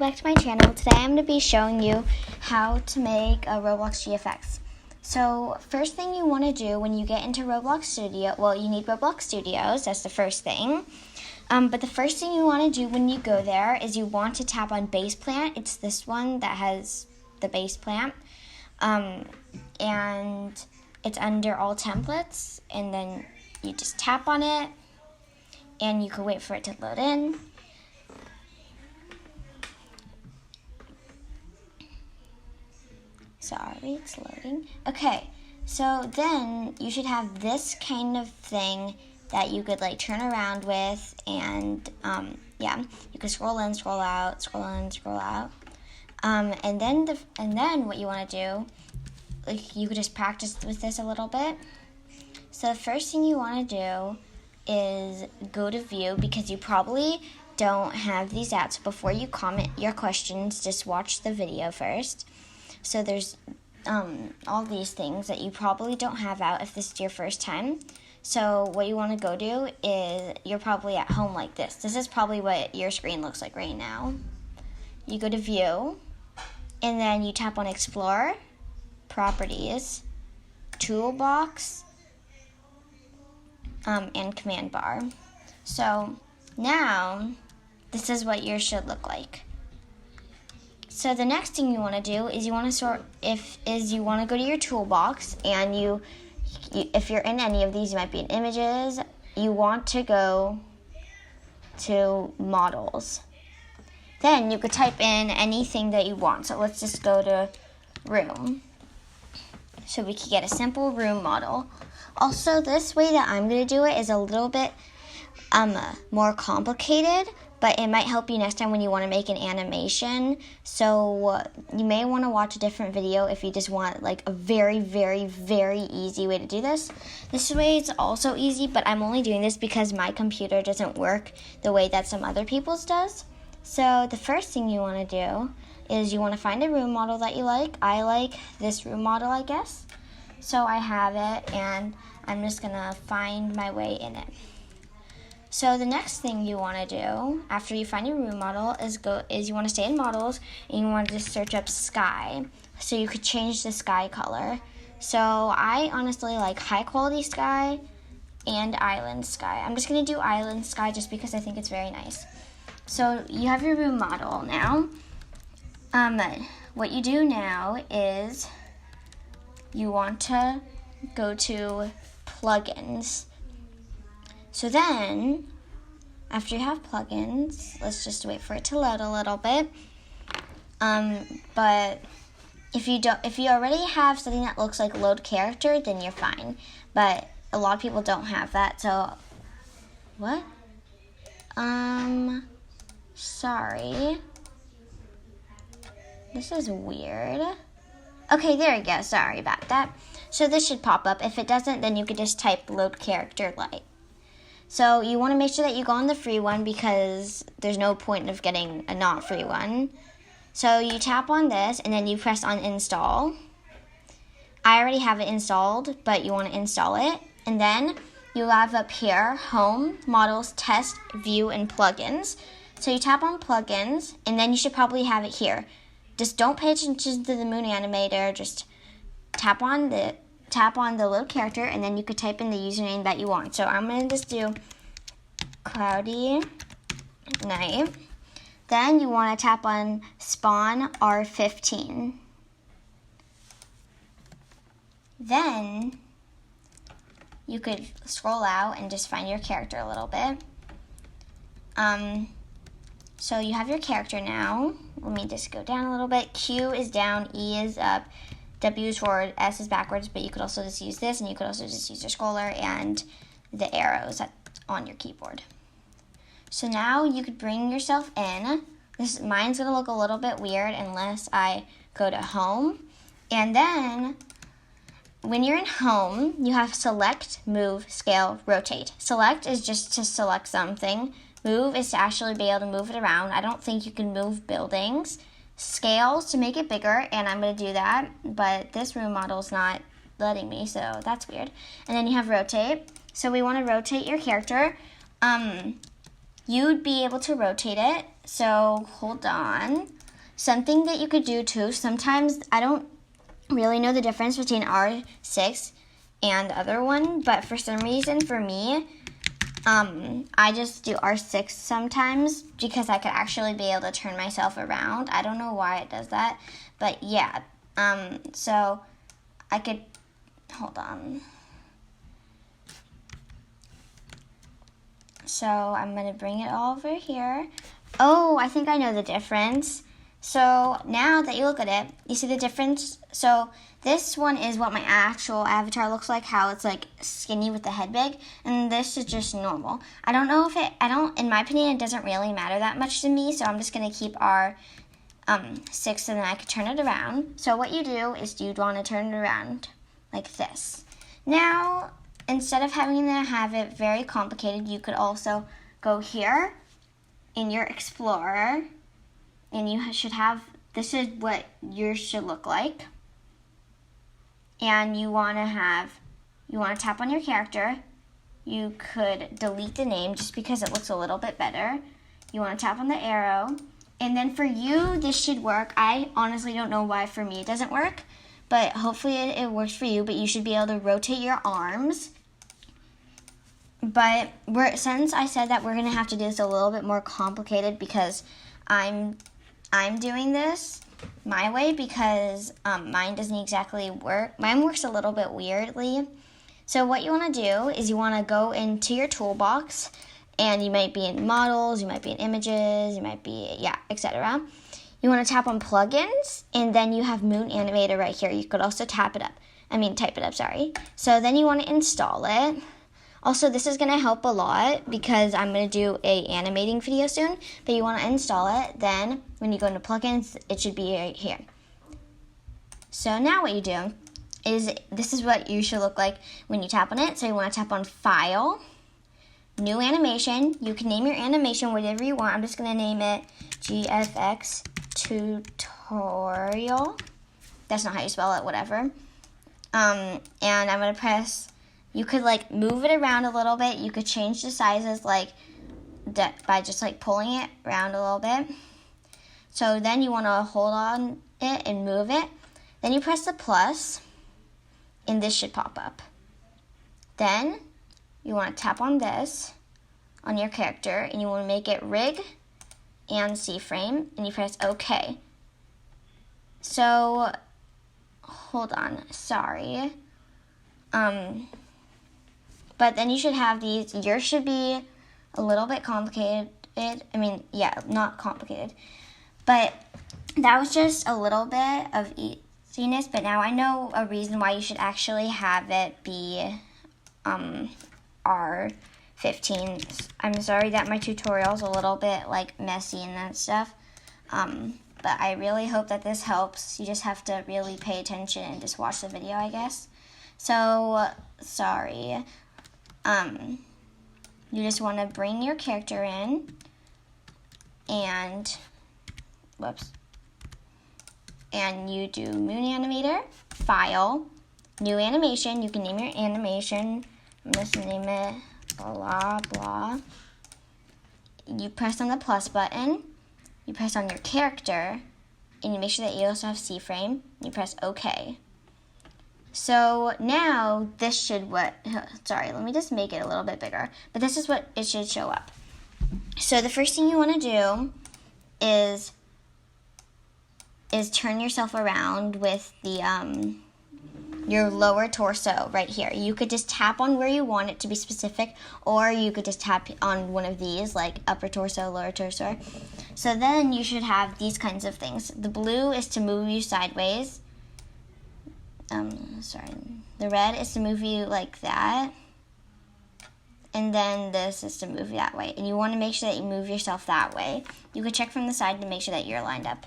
back to my channel. Today I'm going to be showing you how to make a Roblox GFX. So first thing you want to do when you get into Roblox Studio, well, you need Roblox Studios, that's the first thing. But the first thing you want to do when you go there is you want to tap on base plant. It's this one that has the base plant. And it's under all templates, and then you just tap on it and you can wait for it to load in. Sorry, it's loading. Okay, so then you should have this kind of thing that you could like turn around with, and yeah, you can scroll in, scroll out, scroll in, scroll out. And then what you want to do, like you could just practice with this a little bit. So the first thing you want to do is go to view, because you probably don't have these out. So before you comment your questions, just watch the video first. So there's all these things that you probably don't have out if this is your first time. So what you want to go do is, you're probably at home like this. This is probably what your screen looks like right now. You go to view, and then you tap on explore, properties, toolbox, and command bar. So now this is what yours should look like. So the next thing you want to do is you want to go to your toolbox, and you if you're in any of these, you might be in images, you want to go to models. Then you could type in anything that you want. So let's just go to room. So we could get a simple room model. Also, this way that I'm going to do it is a little bit more complicated, but it might help you next time when you want to make an animation. So you may want to watch a different video if you just want like a very, very, very easy way to do this. This way it's also easy, but I'm only doing this because my computer doesn't work the way that some other people's does. So the first thing you want to do is you want to find a room model that you like. I like this room model, I guess. So I have it, and I'm just going to find my way in it. So the next thing you want to do after you find your room model is you want to stay in models, and you want to just search up sky. So you could change the sky color. So I honestly like high quality sky and island sky. I'm just going to do island sky just because I think it's very nice. So you have your room model now. What you do now is you want to go to plugins. So then, after you have plugins, let's just wait for it to load a little bit. But if you already have something that looks like load character, then you're fine. But a lot of people don't have that, so what? Sorry. This is weird. Okay, there we go. Sorry about that. So this should pop up. If it doesn't, then you could just type load character light. So you want to make sure that you go on the free one, because there's no point of getting a not free one. So you tap on this, and then you press on install. I already have it installed, but you want to install it. And then you have up here, home, models, test, view, and plugins. So you tap on plugins, and then you should probably have it here. Just don't pay attention to the moon animator. Just tap on the little character, and then you could type in the username that you want. So I'm going to just do cloudy night. Then you want to tap on spawn R15. Then you could scroll out and just find your character a little bit. So you have your character now. Let me just go down a little bit. Q is down, E is up, W is forward, S is backwards, but you could also just use this, and you could also just use your scroller and the arrows on your keyboard. So now you could bring yourself in. Mine's going to look a little bit weird unless I go to home. And then when you're in home, you have select, move, scale, rotate. Select is just to select something. Move is to actually be able to move it around. I don't think you can move buildings. Scales to make it bigger, and I'm going to do that, but this room model is not letting me, so that's weird. And then you have rotate. So we want to rotate your character. You'd be able to rotate it, so hold on. something that you could do too, sometimes I don't really know the difference between R6 and the other one, but for some reason for me, I just do R6 sometimes because I could actually be able to turn myself around. I don't know why it does that, but yeah. So I could, hold on. So I'm going to bring it all over here. Oh, I think I know the difference. So now that you look at it, you see the difference? So this one is what my actual avatar looks like, how it's like skinny with the head big, and this is just normal. I don't know if in my opinion, it doesn't really matter that much to me, so I'm just going to keep our 6 and then I could turn it around. So what you do is you'd want to turn it around like this. Now, instead of having to have it very complicated, you could also go here in your Explorer, and you should have, this is what yours should look like. And you want to tap on your character. You could delete the name just because it looks a little bit better. You want to tap on the arrow. And then for you, this should work. I honestly don't know why for me it doesn't work, but hopefully it works for you. But you should be able to rotate your arms. But since I said that we're going to have to do this a little bit more complicated because I'm doing this my way because mine doesn't exactly work. Mine works a little bit weirdly. So what you want to do is you want to go into your toolbox, and you might be in models, you might be in images, you might be, etc. You want to tap on plugins, and then you have Moon Animator right here. You could also type it up, sorry. So then you want to install it. Also, this is going to help a lot because I'm going to do a animating video soon, but you want to install it. Then when you go into plugins, it should be right here. So now what you do is, this is what you should look like when you tap on it. So you want to tap on File, New Animation. You can name your animation whatever you want. I'm just going to name it GFX Tutorial. That's not how you spell it, whatever. And I'm going to press, you could like move it around a little bit. You could change the sizes like by just like pulling it around a little bit. So then you want to hold on it and move it. Then you press the plus, and this should pop up. Then you want to tap on this on your character, and you want to make it rig and C-frame, and you press OK. So hold on, sorry. But then you should have these. Yours should be a little bit complicated. Not complicated. But that was just a little bit of easiness. But now I know a reason why you should actually have it be R15. I'm sorry that my tutorial is a little bit like messy and that stuff. But I really hope that this helps. You just have to really pay attention and just watch the video, I guess. So, sorry. You just want to bring your character in and, and you do Moon Animator, File, New Animation. You can name your animation. I'm just going to name it blah, blah. You press on the plus button. You press on your character, and you make sure that you also have C-frame. You press OK. So now this should let me just make it a little bit bigger. But this is what it should show up. So the first thing you want to do is turn yourself around with the your lower torso right here. You could just tap on where you want it to be specific, or you could just tap on one of these, like upper torso, lower torso. So then you should have these kinds of things. The blue is to move you sideways. The red is to move you like that. And then this is to move you that way. And you want to make sure that you move yourself that way. You could check from the side to make sure that you're lined up.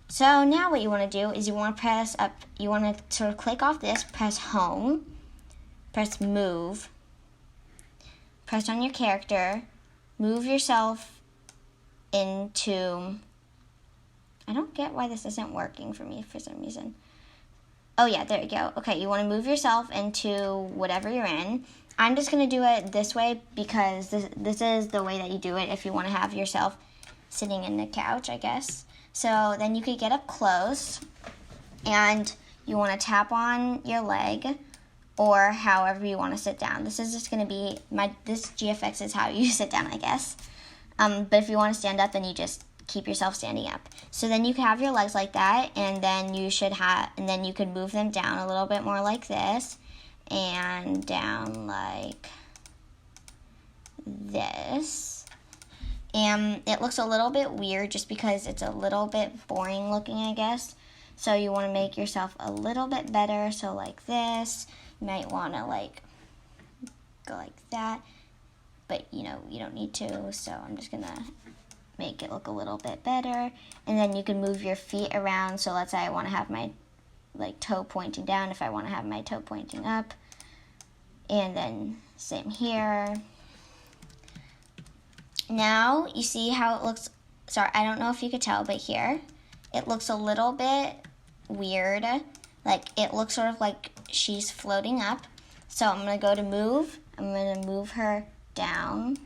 So now what you want to do is you want to press up, you want to sort of click off this, press home, press move, press on your character, move yourself into, I don't get why this isn't working for me for some reason. Oh yeah, there you go. Okay, you want to move yourself into whatever you're in. I'm just going to do it this way because this is the way that you do it if you want to have yourself sitting in the couch, I guess. So then you could get up close, and you want to tap on your leg, or however you want to sit down. This is just going to be, this GFX is how you sit down, I guess. But if you want to stand up, then you just keep yourself standing up. So then you can have your legs like that, and then you could move them down a little bit more like this, and down like this. And it looks a little bit weird just because it's a little bit boring looking, I guess. So you want to make yourself a little bit better. So like this, you might want to like go like that, but you don't need to. So I'm just gonna make it look a little bit better. And then you can move your feet around. So let's say I want to have my toe pointing down, if I want to have my toe pointing up. And then same here. Now you see how it looks. Sorry, I don't know if you could tell, but here it looks a little bit weird. Like it looks sort of like she's floating up. So I'm gonna go to move. I'm gonna move her down.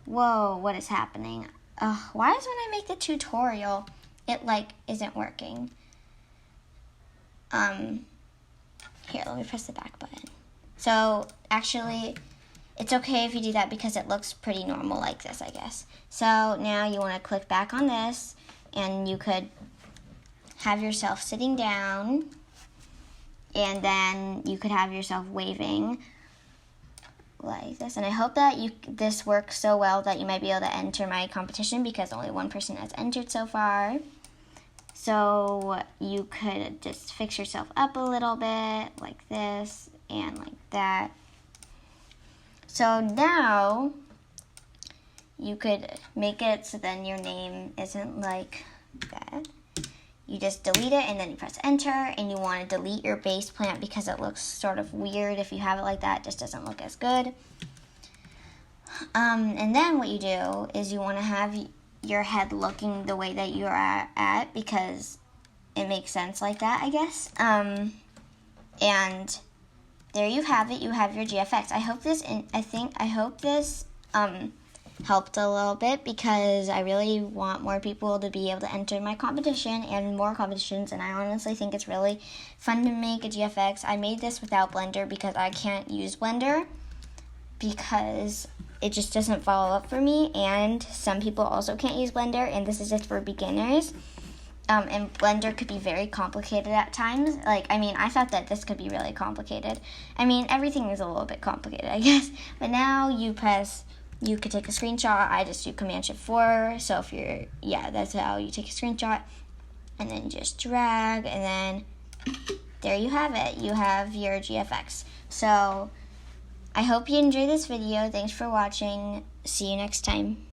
Whoa, what is happening? Why is when I make the tutorial, it like isn't working? Here, let me press the back button. So actually, it's okay if you do that because it looks pretty normal like this, I guess. So now you want to click back on this, and you could have yourself sitting down, and then you could have yourself waving like this. And I hope that this works so well that you might be able to enter my competition, because only one person has entered so far. So you could just fix yourself up a little bit like this and like that. So now you could make it so then your name isn't like that. You just delete it and then you press enter, and you want to delete your base plant because it looks sort of weird. If you have it like that, it just doesn't look as good. And then what you do is you want to have your head looking the way that you're at, because it makes sense like that, I guess. And there you have it. You have your GFX. I hope this helped a little bit, because I really want more people to be able to enter my competition and more competitions, and I honestly think it's really fun to make a GFX. I made this without Blender because I can't use Blender because it just doesn't follow up for me, and some people also can't use Blender, and this is just for beginners. And Blender could be very complicated at times. I thought that this could be really complicated. Everything is a little bit complicated, I guess. But now you could take a screenshot. I just do Command-Shift-4. So that's how you take a screenshot. And then just drag, and then there you have it. You have your GFX. So I hope you enjoyed this video. Thanks for watching. See you next time.